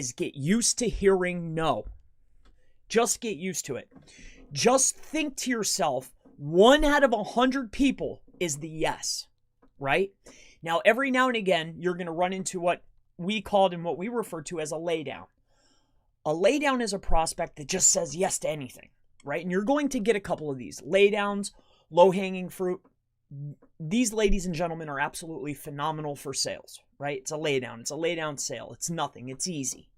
is get used to hearing no. Just get used to it. Just think to yourself, 1 out of 100 people is the yes, right? Now, every now and again, you're going to run into what we called and what we refer to as a laydown. A laydown is a prospect that just says yes to anything, right? And you're going to get a couple of these. Laydowns, low-hanging fruit. These, ladies and gentlemen, are absolutely phenomenal for sales, right? It's a laydown. It's a laydown sale. It's nothing. It's easy.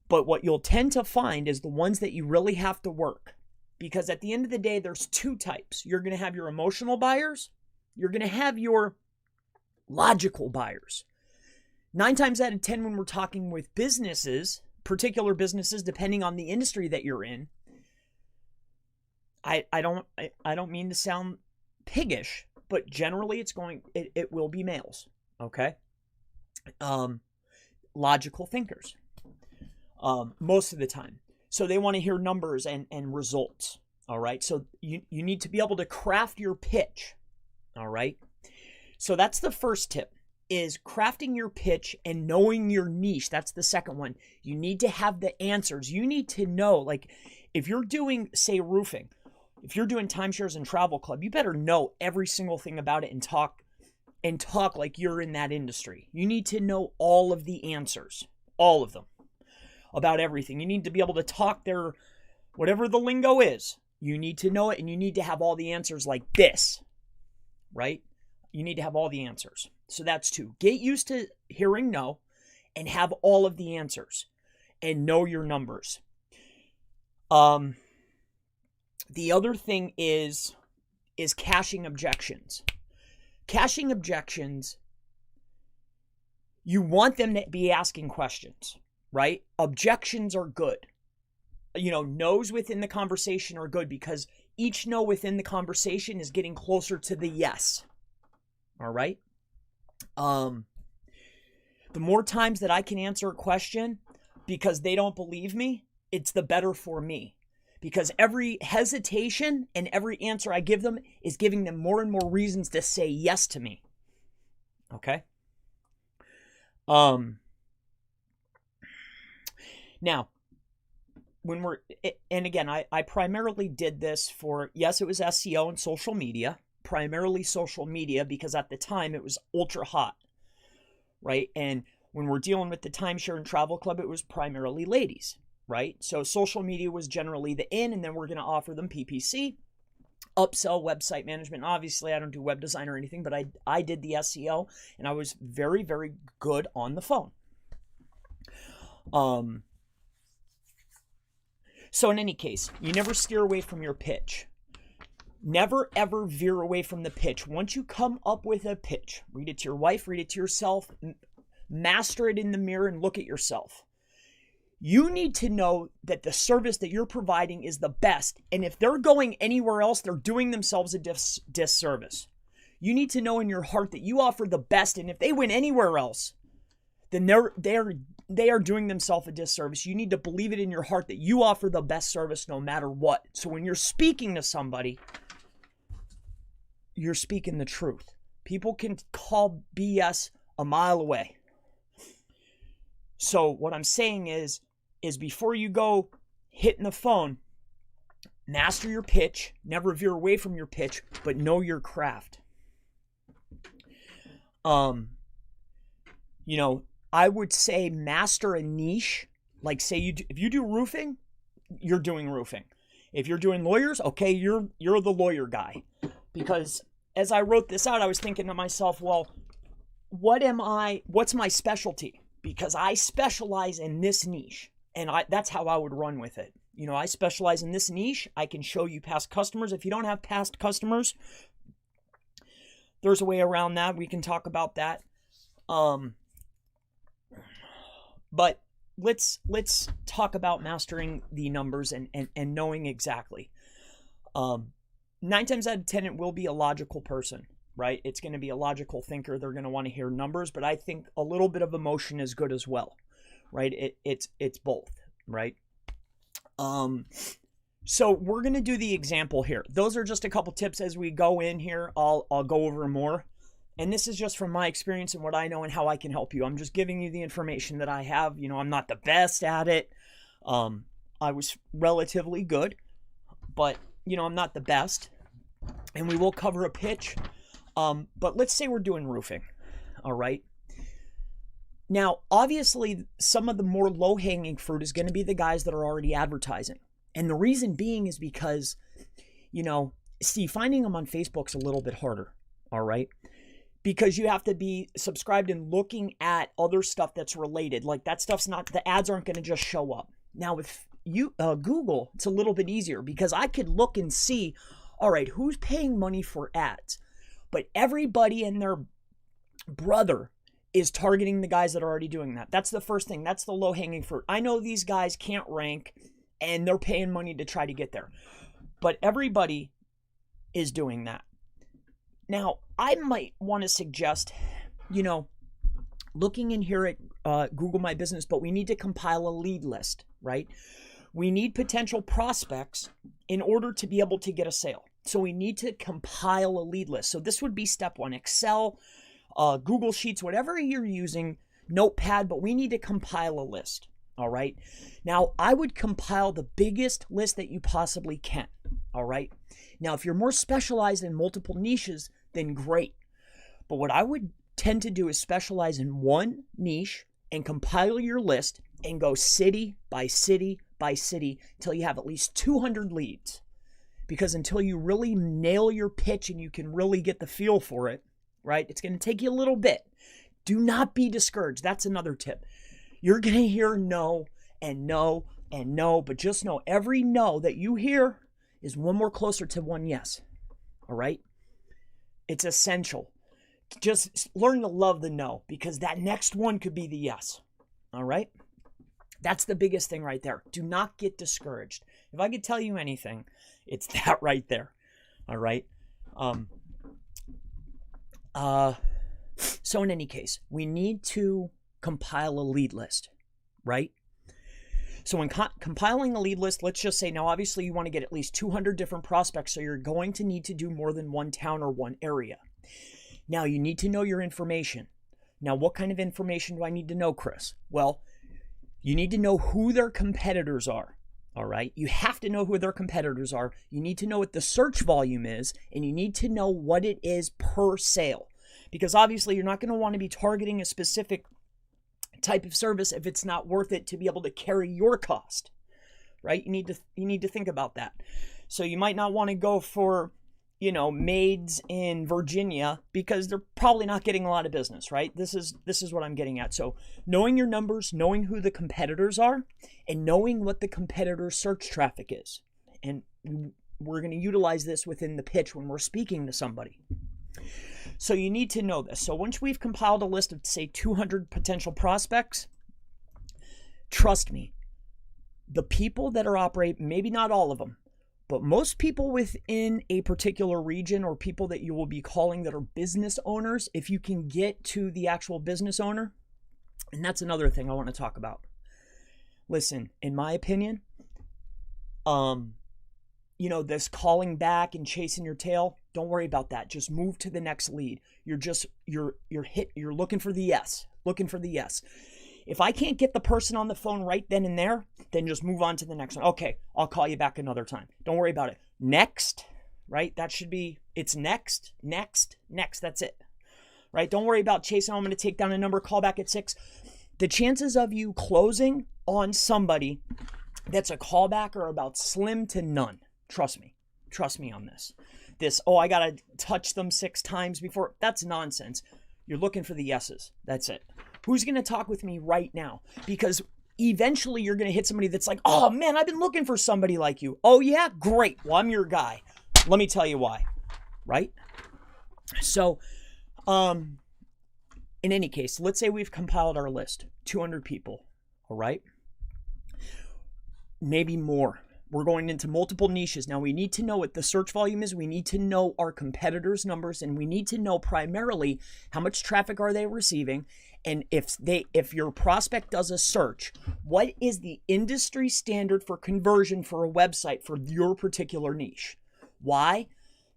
But what you'll tend to find is the ones that you really have to work. Because at the end of the day, there's 2 types. You're going to have your emotional buyers. You're going to have your logical buyers. 9 times out of 10 when we're talking with businesses, particular businesses, depending on the industry that you're in, I don't mean to sound piggish, but generally it will be males, okay? Logical thinkers, most of the time. So they want to hear numbers and results, all right? So you need to be able to craft your pitch, all right? So that's the first tip, is crafting your pitch and knowing your niche. That's the second one. You need to have the answers. You need to know, like, if you're doing, say, roofing, if you're doing timeshares and travel club, you better know every single thing about it and talk like you're in that industry. You need to know all of the answers, all of them, about everything. You need to be able to talk their, whatever the lingo is, you need to know it, and you need to have all the answers like this, right? You need to have all the answers. So that's 2. Get used to hearing no and have all of the answers and know your numbers. The other thing is caching objections. Caching objections, you want them to be asking questions, right? Objections are good. No's within the conversation are good because each no within the conversation is getting closer to the yes. All right. The more times that I can answer a question because they don't believe me, it's the better for me. Because every hesitation and every answer I give them is giving them more and more reasons to say yes to me. Okay. Now, and again, I primarily did this for, yes, it was SEO and social media. Primarily social media because at the time it was ultra hot, right? And when we're dealing with the timeshare and travel club, it was primarily ladies, right? So social media was generally the in, and then we're going to offer them PPC, upsell, website management. Obviously, I don't do web design or anything, but I did the SEO, and I was very, very good on the phone. So in any case, you never steer away from your pitch. Never, ever veer away from the pitch. Once you come up with a pitch, read it to your wife, read it to yourself, master it in the mirror and look at yourself. You need to know that the service that you're providing is the best. And if they're going anywhere else, they're doing themselves a disservice. You need to know in your heart that you offer the best. And if they went anywhere else, then they are doing themselves a disservice. You need to believe it in your heart that you offer the best service no matter what. So when you're speaking to somebody, you're speaking the truth. People can call BS a mile away. So what I'm saying is before you go hitting the phone, master your pitch, never veer away from your pitch, but know your craft. I would say master a niche. Like say if you do roofing, you're doing roofing. If you're doing lawyers, okay, you're the lawyer guy. Because as I wrote this out, I was thinking to myself, well, what's my specialty? Because I specialize in this niche, and that's how I would run with it. I specialize in this niche. I can show you past customers. If you don't have past customers, there's a way around that. We can talk about that. But let's talk about mastering the numbers and knowing exactly. 9 times out of 10, it will be a logical person, right? It's going to be a logical thinker. They're going to want to hear numbers, but I think a little bit of emotion is good as well, right? It's both, right? So we're going to do the example here. Those are just a couple tips as we go in here. I'll go over more. And this is just from my experience and what I know and how I can help you. I'm just giving you the information that I have. I'm not the best at it. I was relatively good, but I'm not the best. And we will cover a pitch. But let's say we're doing roofing. All right. Now, obviously, some of the more low-hanging fruit is going to be the guys that are already advertising. And the reason being is because, finding them on Facebook's a little bit harder. All right. Because you have to be subscribed and looking at other stuff that's related. Like that stuff's the ads aren't going to just show up. Now with Google, it's a little bit easier because I could look and see, all right, who's paying money for ads? But everybody and their brother is targeting the guys that are already doing that. That's the first thing. That's the low-hanging fruit. I know these guys can't rank and they're paying money to try to get there. But everybody is doing that. Now, I might want to suggest, looking in here at Google My Business, but we need to compile a lead list, right? We need potential prospects in order to be able to get a sale. So we need to compile a lead list. So this would be step one, Excel, Google Sheets, whatever you're using, Notepad, but we need to compile a list, all right? Now, I would compile the biggest list that you possibly can, all right? Now, if you're more specialized in multiple niches, then great. But what I would tend to do is specialize in one niche and compile your list and go city by city by city until you have at least 200 leads. Because until you really nail your pitch and you can really get the feel for it, right, it's going to take you a little bit. Do not be discouraged. That's another tip. You're going to hear no and no and no, but just know every no that you hear is one more closer to one yes. All right? It's essential. Just learn to love the no because that next one could be the yes. All right? That's the biggest thing right there. Do not get discouraged. If I could tell you anything, it's that right there. All right? So in any case, we need to compile a lead list, right? So when compiling a lead list, let's just say now, obviously you want to get at least 200 different prospects. So you're going to need to do more than one town or one area. Now you need to know your information. Now, what kind of information do I need to know, Chris? Well, you need to know who their competitors are. All right. You have to know who their competitors are. You need to know what the search volume is, and you need to know what it is per sale. Because obviously you're not going to want to be targeting a specific type of service if it's not worth it to be able to carry your cost, right? You need to think about that. So you might not want to go for, maids in Virginia because they're probably not getting a lot of business, right? This is what I'm getting at. So knowing your numbers, knowing who the competitors are, and knowing what the competitor's search traffic is. And we're going to utilize this within the pitch when we're speaking to somebody. So you need to know this. So once we've compiled a list of, say, 200 potential prospects, trust me, the people that are operating, maybe not all of them, but most people within a particular region or people that you will be calling that are business owners, if you can get to the actual business owner, and that's another thing I want to talk about. Listen, in my opinion, this calling back and chasing your tail, don't worry about that. Just move to the next lead. You're looking for the yes. If I can't get the person on the phone right then and there, then just move on to the next one. Okay, I'll call you back another time. Don't worry about it. Next, right? That should be, it's next. That's it, right? Don't worry about chasing. I'm going to take down a number, call back at 6. The chances of you closing on somebody that's a callback are about slim to none. Trust me on this. I got to touch them 6 times before. That's nonsense. You're looking for the yeses. That's it. Who's going to talk with me right now? Because eventually you're going to hit somebody that's like, oh man, I've been looking for somebody like you. Oh yeah? Great. Well, I'm your guy. Let me tell you why. Right? So, in any case, let's say we've compiled our list, 200 people. All right? Maybe more. We're going into multiple niches. Now we need to know what the search volume is. We need to know our competitors' numbers, and we need to know primarily how much traffic are they receiving. And if your prospect does a search, what is the industry standard for conversion for a website for your particular niche? Why?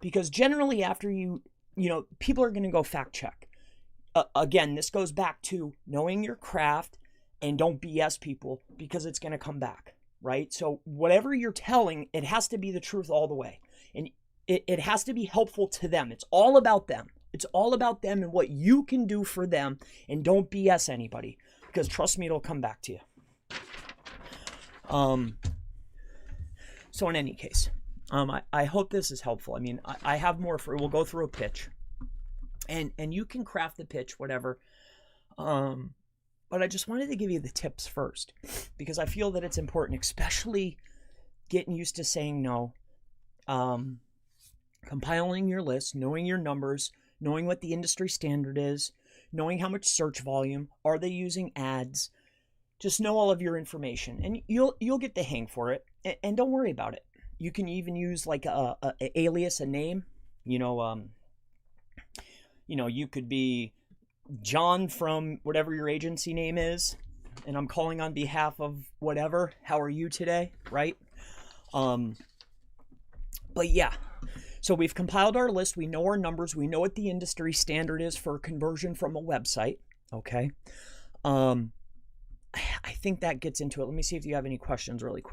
Because generally after you people are going to go fact check. Again, this goes back to knowing your craft and don't BS people, because it's going to come back, right? So whatever you're telling, it has to be the truth all the way. And it has to be helpful to them. It's all about them. It's all about them and what you can do for them, and don't BS anybody, because trust me, it'll come back to you. So in any case, I hope this is helpful. I mean, I have more we'll go through a pitch, and you can craft the pitch, whatever. But I just wanted to give you the tips first, because I feel that it's important, especially getting used to saying no, compiling your list, knowing your numbers, knowing what the industry standard is, knowing how much search volume, are they using ads. Just know all of your information, and you'll get the hang for it, and don't worry about it. You can even use like a alias, a name. You could be John from whatever your agency name is, and I'm calling on behalf of whatever. How are you today, right? But yeah, so we've compiled our list. We know our numbers. We know what the industry standard is for conversion from a website. Okay. I think that gets into it. Let me see if you have any questions really quick.